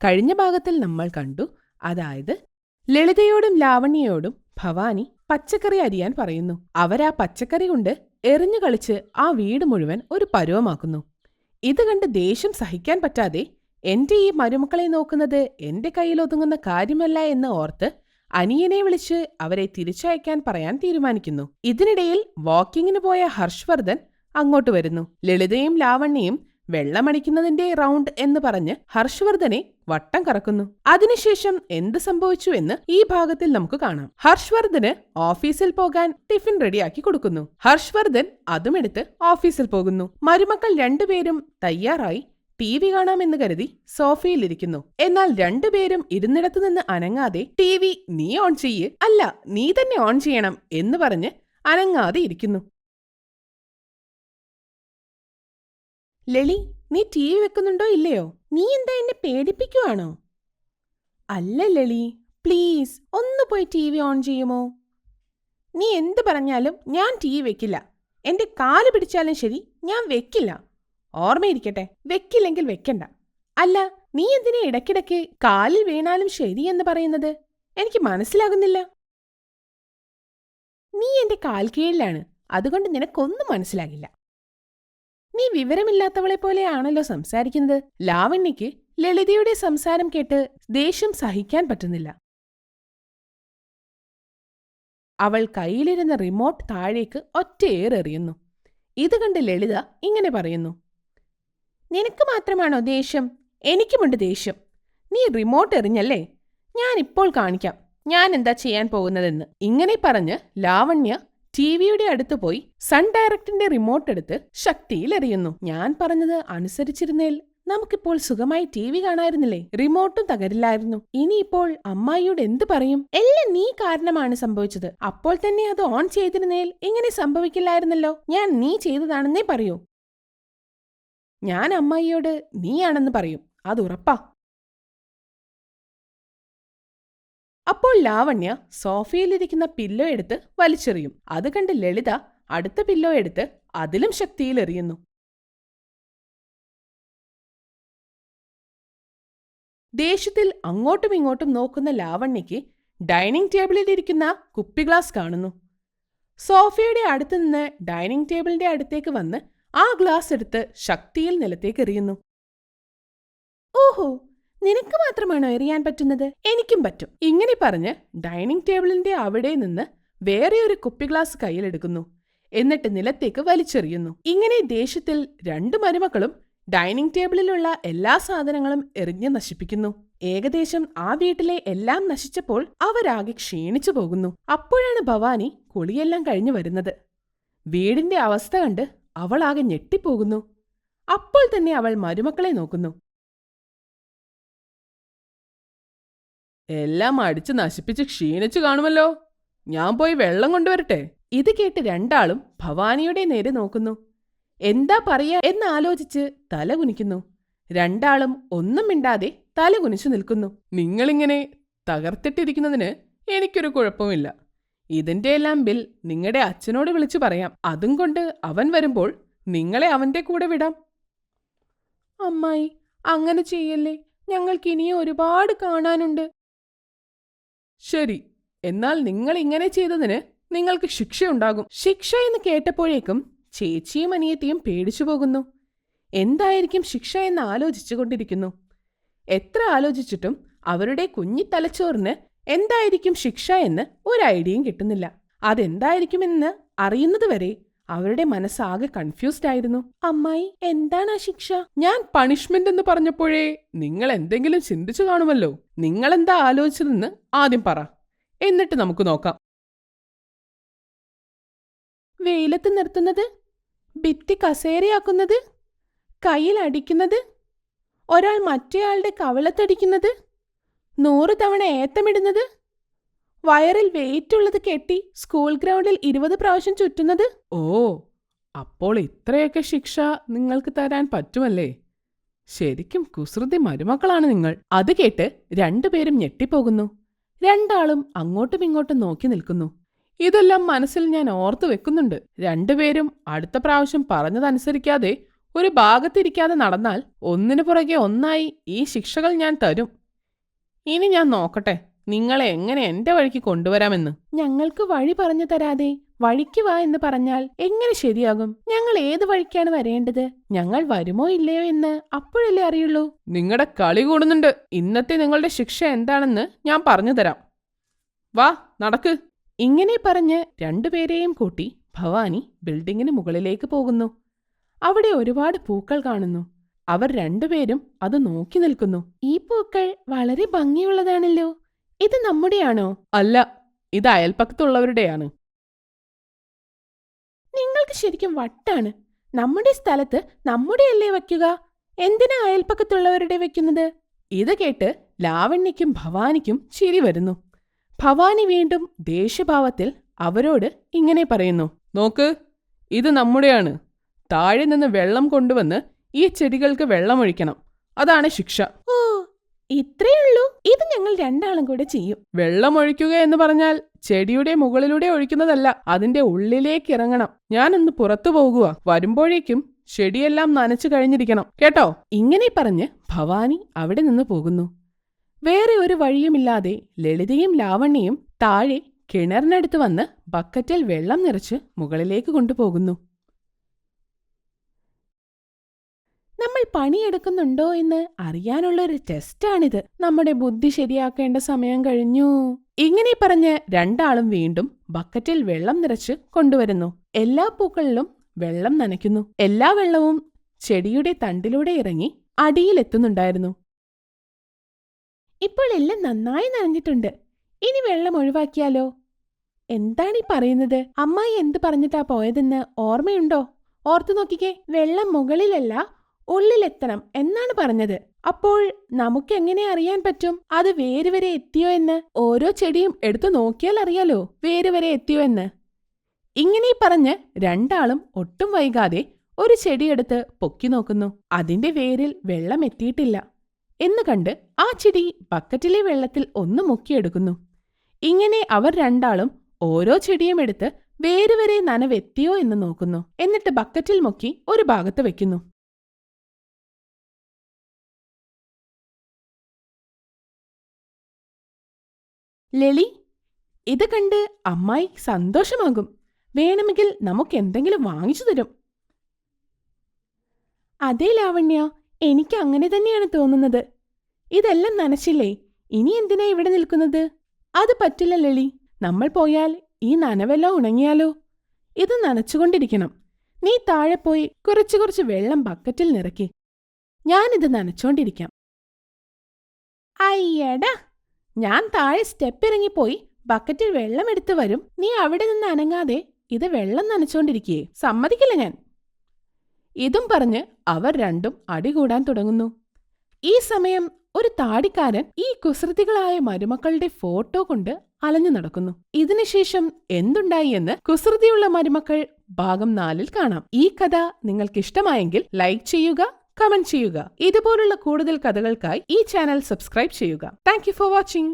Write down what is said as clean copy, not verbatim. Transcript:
കഴിഞ്ഞ ഭാഗത്തിൽ നമ്മൾ കണ്ടു, അതായത് ലളിതയോടും ലാവണ്യയോടും ഭവാനി പച്ചക്കറി അരിയാൻ പറയുന്നു. അവരാ പച്ചക്കറി കൊണ്ട് എറിഞ്ഞു കളിച്ച് ആ വീട് മുഴുവൻ ഒരു പരുവമാക്കുന്നു. ഇത് കണ്ട് ദേഷ്യം സഹിക്കാൻ പറ്റാതെ എന്റെ ഈ മരുമക്കളെ നോക്കുന്നത് എന്റെ കയ്യിലൊതുങ്ങുന്ന കാര്യമല്ല എന്ന് ഓർത്ത് അനിയനെ വിളിച്ച് അവരെ തിരിച്ചയക്കാൻ പറയാൻ തീരുമാനിക്കുന്നു. ഇതിനിടയിൽ വാക്കിങ്ങിന് പോയ ഹർഷവർദ്ധൻ അങ്ങോട്ട് വരുന്നു. ലളിതയും ലാവണ്യയും വെള്ളമടിക്കുന്നതിന്റെ റൗണ്ട് എന്ന് പറഞ്ഞ് ഹർഷവർദ്ധനെ വട്ടം കറക്കുന്നു. അതിനുശേഷം എന്ത് സംഭവിച്ചു എന്ന് ഈ ഭാഗത്തിൽ നമുക്ക് കാണാം. ഹർഷവർദ്ധന് ഓഫീസിൽ പോകാൻ ടിഫിൻ റെഡിയാക്കി കൊടുക്കുന്നു. ഹർഷവർദ്ധൻ അതുമെടുത്ത് ഓഫീസിൽ പോകുന്നു. മരുമക്കൾ രണ്ടുപേരും തയ്യാറായി TV കാണാമെന്ന് കരുതി സോഫയിലിരിക്കുന്നു. എന്നാൽ രണ്ടുപേരും ഇരുന്നിടത്തു നിന്ന് അനങ്ങാതെ TV നീ ഓൺ ചെയ്യ്, അല്ല നീ തന്നെ ഓൺ ചെയ്യണം എന്ന് പറഞ്ഞ് അനങ്ങാതെ ഇരിക്കുന്നു. ലളി, നീ TV വെക്കുന്നുണ്ടോ ഇല്ലയോ? നീ എന്താ എന്നെ പേടിപ്പിക്കുവാണോ? അല്ല ലളി, പ്ലീസ് ഒന്ന് പോയി TV ഓൺ ചെയ്യുമോ? നീ എന്ത് പറഞ്ഞാലും ഞാൻ TV വെക്കില്ല. എന്റെ കാല് പിടിച്ചാലും ശരി, ഞാൻ വെക്കില്ല. ഓർമ്മയിരിക്കട്ടെ, വെക്കില്ലെങ്കിൽ വെക്കണ്ട. അല്ല, നീ എന്തിനാ ഇടയ്ക്കിടയ്ക്ക് കാലിൽ വീണാലും ശരിയെന്ന് പറയുന്നത്? എനിക്ക് മനസ്സിലാകുന്നില്ല. നീ എന്റെ കാൽ കീഴിലാണ്, അതുകൊണ്ട് നിനക്കൊന്നും മനസ്സിലാകില്ല. നീ വിവരമില്ലാത്തവളെ പോലെയാണല്ലോ സംസാരിക്കുന്നത്. ലാവണ്യയ്ക്ക് ലളിതയുടെ സംസാരം കേട്ട് ദേഷ്യം സഹിക്കാൻ പറ്റുന്നില്ല. അവൾ കയ്യിലിരുന്ന റിമോട്ട് താഴേക്ക് ഒറ്റയേറെറിയുന്നു. ഇത് കണ്ട് ലളിത ഇങ്ങനെ പറയുന്നു, നിനക്ക് മാത്രമാണോ ദേഷ്യം? എനിക്കുമുണ്ട് ദേഷ്യം. നീ റിമോട്ട് എറിഞ്ഞല്ലേ? ഞാനിപ്പോൾ കാണിക്കാം ഞാൻ എന്താ ചെയ്യാൻ പോകുന്നതെന്ന്. ഇങ്ങനെ പറഞ്ഞ് ലാവണ്യ TVയുടെ അടുത്ത് പോയി സൺ ഡയറക്റ്റിന്റെ റിമോട്ട് എടുത്ത് ശക്തിയിൽ എറിയുന്നു. ഞാൻ പറഞ്ഞത് അനുസരിച്ചിരുന്നേൽ നമുക്കിപ്പോൾ സുഖമായി TV കാണായിരുന്നില്ലേ? റിമോട്ടും തകരില്ലായിരുന്നു. ഇനിയിപ്പോൾ അമ്മായിയോട് എന്ത് പറയും? എല്ലാം നീ കാരണമാണ് സംഭവിച്ചത്. അപ്പോൾ തന്നെ അത് ഓൺ ചെയ്തിരുന്നേൽ ഇങ്ങനെ സംഭവിക്കില്ലായിരുന്നല്ലോ. ഞാൻ നീ ചെയ്തതാണെന്നേ പറയൂ. ഞാൻ അമ്മായിയോട് നീയാണെന്ന് പറയും, അതുറപ്പാ. അപ്പോൾ ലാവണ്യ സോഫയിലിരിക്കുന്ന പില്ലോ എടുത്ത് വലിച്ചെറിയും. അത് കണ്ട് ലളിത അടുത്ത പില്ലോ എടുത്ത് അതിലും ശക്തിയിൽ എറിയുന്നു. ദേഷ്യത്തിൽ അങ്ങോട്ടും ഇങ്ങോട്ടും നോക്കുന്ന ലാവണ്യയ്ക്ക് ഡൈനിങ് ടേബിളിലിരിക്കുന്ന കുപ്പി ഗ്ലാസ് കാണുന്നു. സോഫയുടെ അടുത്ത് നിന്ന് ഡൈനിങ് ടേബിളിന്റെ അടുത്തേക്ക് വന്ന് ആ ഗ്ലാസ് എടുത്ത് ശക്തിയിൽ നിലത്തേക്ക് എറിയുന്നു. ഓഹോ, നിനക്ക് മാത്രമാണോ എറിയാൻ പറ്റുന്നത്? എനിക്കും പറ്റും. ഇങ്ങനെ പറഞ്ഞ് ഡൈനിങ് ടേബിളിന്റെ അവിടെ നിന്ന് വേറെ ഒരു കുപ്പി ഗ്ലാസ് കയ്യിലെടുക്കുന്നു. എന്നിട്ട് നിലത്തേക്ക് വലിച്ചെറിയുന്നു. ഇങ്ങനെ ദേഷ്യത്തിൽ രണ്ടു മരുമക്കളും ഡൈനിങ് ടേബിളിലുള്ള എല്ലാ സാധനങ്ങളും എറിഞ്ഞ് നശിപ്പിക്കുന്നു. ഏകദേശം ആ വീട്ടിലെ എല്ലാം നശിച്ചപ്പോൾ അവരാകെ ക്ഷീണിച്ചു പോകുന്നു. അപ്പോഴാണ് ഭവാനി കുളിയെല്ലാം കഴിഞ്ഞു വരുന്നത്. വീടിന്റെ അവസ്ഥ കണ്ട് അവളാകെ ഞെട്ടിപ്പോകുന്നു. അപ്പോൾ തന്നെ അവൾ മരുമക്കളെ നോക്കുന്നു. എല്ലാം അടിച്ചു നശിപ്പിച്ച് ക്ഷീണിച്ചു കാണുമല്ലോ. ഞാൻ പോയി വെള്ളം കൊണ്ടുവരട്ടെ. ഇത് കേട്ട് രണ്ടാളും ഭവാനിയുടെ നേരെ നോക്കുന്നു. എന്താ പറയാ എന്നാലോചിച്ച് തല കുനിക്കുന്നു. രണ്ടാളും ഒന്നും മിണ്ടാതെ തല കുനിച്ചു നിൽക്കുന്നു. നിങ്ങളിങ്ങനെ തകർത്തിട്ടിരിക്കുന്നതിന് എനിക്കൊരു കുഴപ്പമില്ല. ഇതിന്റെ എല്ലാം ബിൽ നിങ്ങളുടെ അച്ഛനോട് വിളിച്ചു പറയാം. അതും കൊണ്ട് അവൻ വരുമ്പോൾ നിങ്ങളെ അവന്റെ കൂടെ വിടാം. അമ്മായി, അങ്ങനെ ചെയ്യല്ലേ. ഞങ്ങൾക്ക് ഇനിയും ഒരുപാട് കാണാനുണ്ട്. ശരി, എന്നാൽ നിങ്ങൾ ഇങ്ങനെ ചെയ്തതിന് നിങ്ങൾക്ക് ശിക്ഷയുണ്ടാകും. ശിക്ഷ എന്ന് കേട്ടപ്പോഴേക്കും ചേച്ചിയും അനിയത്തിയും പേടിച്ചു പോകുന്നു. എന്തായിരിക്കും ശിക്ഷ എന്ന് ആലോചിച്ചുകൊണ്ടിരിക്കുന്നു. എത്ര ആലോചിച്ചിട്ടും അവരുടെ കുഞ്ഞി തലച്ചോറിന് എന്തായിരിക്കും ശിക്ഷ എന്ന് ഒരു ഐഡിയയും കിട്ടുന്നില്ല. അതെന്തായിരിക്കുമെന്ന് അറിയുന്നതുവരെ അവരുടെ മനസ്സാകെ കൺഫ്യൂസ്ഡ് ആയിരുന്നു. അമ്മായി, എന്താണ് ആ ശിക്ഷ? ഞാൻ പണിഷ്മെന്റ് എന്ന് പറഞ്ഞപ്പോഴേ നിങ്ങൾ എന്തെങ്കിലും ചിന്തിച്ചു കാണുമല്ലോ. നിങ്ങളെന്താ ആലോചിച്ചതെന്ന് ആദ്യം പറ, എന്നിട്ട് നമുക്ക് നോക്കാം. വെയിലത്ത് നിർത്തുന്നത്, ഭിത്തി കസേരയാക്കുന്നത്, കയ്യിൽ അടിക്കുന്നത്, ഒരാൾ മറ്റേയാളുടെ കവിളത്തടിക്കുന്നത്, 100 തവണ ഏത്തമിടുന്നത്, വയറിൽ വെയിറ്റുള്ളത് കെട്ടി സ്കൂൾ ഗ്രൗണ്ടിൽ 20 പ്രാവശ്യം ചുറ്റുന്നത്. ഓ, അപ്പോൾ ഇത്രയൊക്കെ ശിക്ഷ നിങ്ങൾക്ക് തരാൻ പറ്റുമല്ലേ? ശരിക്കും കുസൃതി മരുമക്കളാണ് നിങ്ങൾ. അത് കേട്ട് രണ്ടുപേരും ഞെട്ടിപ്പോകുന്നു. രണ്ടാളും അങ്ങോട്ടും ഇങ്ങോട്ടും നോക്കി നിൽക്കുന്നു. ഇതെല്ലാം മനസ്സിൽ ഞാൻ ഓർത്തു വെക്കുന്നുണ്ട്. രണ്ടുപേരും അടുത്ത പ്രാവശ്യം പറഞ്ഞതനുസരിക്കാതെ ഒരു ഭാഗത്തിരിക്കാതെ നടന്നാൽ ഒന്നിനു പുറകെ ഒന്നായി ഈ ശിക്ഷകൾ ഞാൻ തരും. ഇനി ഞാൻ നോക്കട്ടെ നിങ്ങളെ എങ്ങനെ എന്റെ വഴിക്ക് കൊണ്ടുവരാമെന്ന്. ഞങ്ങൾക്ക് വഴി പറഞ്ഞു തരാതെ വഴിക്ക് വാ എന്ന് പറഞ്ഞാൽ എങ്ങനെ ശരിയാകും? ഞങ്ങൾ ഏത് വഴിക്കാണ് വരേണ്ടത്? ഞങ്ങൾ വരുമോ ഇല്ലയോ എന്ന് അപ്പോഴല്ലേ അറിയുള്ളൂ. നിങ്ങളുടെ കളി കൂടുന്നുണ്ട്. ഇന്നത്തെ നിങ്ങളുടെ ശിക്ഷ എന്താണെന്ന് ഞാൻ പറഞ്ഞു തരാം. വാ നടക്ക്. ഇങ്ങനെ പറഞ്ഞ് രണ്ടുപേരെയും കൂട്ടി ഭവാനി ബിൽഡിങ്ങിന് മുകളിലേക്ക് പോകുന്നു. അവിടെ ഒരുപാട് പൂക്കൾ കാണുന്നു. അവർ രണ്ടുപേരും അത് നോക്കി നിൽക്കുന്നു. ഈ പൂക്കൾ വളരെ ഭംഗിയുള്ളതാണല്ലോ. ഇത് നമ്മുടെയാണോ? അല്ല, ഇത് അയൽപ്പക്കത്തുള്ളവരുടെയാണ്. നിങ്ങൾക്ക് ശരിക്കും വട്ടാണ്. നമ്മുടെ സ്ഥലത്ത് നമ്മുടെയല്ലേ വയ്ക്കുക? എന്തിനാ അയൽപ്പക്കത്തുള്ളവരുടെ വെക്കുന്നത്? ഇത് കേട്ട് ലാവണ്യയ്ക്കും ഭവാനിക്കും ചിരി വരുന്നു. ഭവാനി വീണ്ടും ദേഷ്യഭാവത്തിൽ അവരോട് ഇങ്ങനെ പറയുന്നു. നോക്ക്, ഇത് നമ്മുടെയാണ്. താഴെ നിന്ന് വെള്ളം കൊണ്ടുവന്ന് ഈ ചെടികൾക്ക് വെള്ളമൊഴിക്കണം. അതാണ് ശിക്ഷ. ഓ, ഇത്രയുള്ളൂ? ഇത് ഞങ്ങൾ രണ്ടാളും കൂടെ ചെയ്യും. വെള്ളമൊഴിക്കുക എന്ന് പറഞ്ഞാൽ ചെടിയുടെ മുകളിലൂടെ ഒഴിക്കുന്നതല്ല, അതിന്റെ ഉള്ളിലേക്ക് ഇറങ്ങണം. ഞാനൊന്ന് പുറത്തു പോകുക. വരുമ്പോഴേക്കും ചെടിയെല്ലാം നനച്ചു കഴിഞ്ഞിരിക്കണം കേട്ടോ. ഇങ്ങനെ പറഞ്ഞ് ഭവാനി അവിടെ നിന്ന് പോകുന്നു. വേറെ ഒരു വഴിയുമില്ലാതെ ലളിതയും ലാവണ്യയും താഴെ കിണറിനടുത്ത് വന്ന് ബക്കറ്റിൽ വെള്ളം നിറച്ച് മുകളിലേക്ക് കൊണ്ടുപോകുന്നു. നമ്മൾ പണിയെടുക്കുന്നുണ്ടോ എന്ന് അറിയാനുള്ളൊരു ടെസ്റ്റാണിത്. നമ്മുടെ ബുദ്ധി ശരിയാക്കേണ്ട സമയം കഴിഞ്ഞു. ഇങ്ങനെ പറഞ്ഞ് രണ്ടാളും വീണ്ടും ബക്കറ്റിൽ വെള്ളം നിറച്ച് കൊണ്ടുവരുന്നു. എല്ലാ പൂക്കളിലും വെള്ളം നനയ്ക്കുന്നു. എല്ലാ വെള്ളവും ചെടിയുടെ തണ്ടിലൂടെ ഇറങ്ങി അടിയിലെത്തുന്നുണ്ടായിരുന്നു. ഇപ്പോൾ എല്ലാം നന്നായി നനഞ്ഞിട്ടുണ്ട്. ഇനി വെള്ളം ഒഴിവാക്കിയാലോ? എന്താണീ പറയുന്നത്? അമ്മായി എന്ത് പറഞ്ഞിട്ടാ പോയതെന്ന് ഓർമ്മയുണ്ടോ? ഓർത്തു നോക്കിക്കേ. വെള്ളം മുകളിലല്ല ഉള്ളിലെത്തണം എന്നാണ് പറഞ്ഞത്. അപ്പോൾ നമുക്കെങ്ങനെ അറിയാൻ പറ്റും അത് വേര് വരെ എത്തിയോ എന്ന്? ഓരോ ചെടിയും എടുത്തു നോക്കിയാൽ അറിയാലോ വേര് വരെ എത്തിയോ എന്ന്. ഇങ്ങനെ പറഞ്ഞ് രണ്ടാളും ഒട്ടും വൈകാതെ ഒരു ചെടിയെടുത്ത് പൊക്കി നോക്കുന്നു. അതിന്റെ വേരിൽ വെള്ളം എത്തിയിട്ടില്ല എന്ന് കണ്ട് ആ ചെടി ബക്കറ്റിലെ വെള്ളത്തിൽ ഒന്ന് മുക്കിയെടുക്കുന്നു. ഇങ്ങനെ അവർ രണ്ടാളും ഓരോ ചെടിയും എടുത്ത് വേര് വരെ നനവെത്തിയോ എന്ന് നോക്കുന്നു. എന്നിട്ട് ബക്കറ്റിൽ മുക്കി ഒരു ഭാഗത്ത് വെക്കുന്നു. ലളി, ഇത് കണ്ട് അമ്മായി സന്തോഷമാകും. വേണമെങ്കിൽ നമുക്ക് എന്തെങ്കിലും വാങ്ങിച്ചു തരും. അതേ ലാവണ്യ, എനിക്ക് അങ്ങനെ തന്നെയാണ് തോന്നുന്നത്. ഇതെല്ലാം നനച്ചില്ലേ? ഇനി എന്തിനാ ഇവിടെ നിൽക്കുന്നത്? അത് പറ്റില്ല ലളി. നമ്മൾ പോയാൽ ഈ നനവെല്ലാം ഉണങ്ങിയാലോ? ഇത് നനച്ചുകൊണ്ടിരിക്കണം. നീ താഴെ പോയി കുറച്ച് വെള്ളം ബക്കറ്റിൽ നിറക്കി. ഞാനിത് നനച്ചോണ്ടിരിക്കാം. അയ്യടാ, ഞാൻ താഴെ സ്റ്റെപ്പ് ഇറങ്ങിപ്പോയി ബക്കറ്റിൽ വെള്ളം എടുത്തു വരും. നീ അവിടെ നിന്ന് അനങ്ങാതെ ഇത് വെള്ളം നനച്ചോണ്ടിരിക്കേ? സമ്മതിക്കില്ല ഞാൻ. ഇതും പറഞ്ഞ് അവർ രണ്ടും അടികൂടാൻ തുടങ്ങുന്നു. ഈ സമയം ഒരു താടിക്കാരൻ ഈ കുസൃതികളായ മരുമക്കളുടെ ഫോട്ടോ കൊണ്ട് അലഞ്ഞു നടക്കുന്നു. ഇതിനുശേഷം എന്തുണ്ടായി എന്ന് കുസൃതിയുള്ള മരുമക്കൾ ഭാഗം 4 കാണാം. ഈ കഥ നിങ്ങൾക്കിഷ്ടമായെങ്കിൽ ലൈക്ക് ചെയ്യുക, കമന്റ് ചെയ്യുക. ഇതുപോലുള്ള കൂടുതൽ കഥകൾക്കായി ഈ ചാനൽ സബ്സ്ക്രൈബ് ചെയ്യുക. Thank you for watching.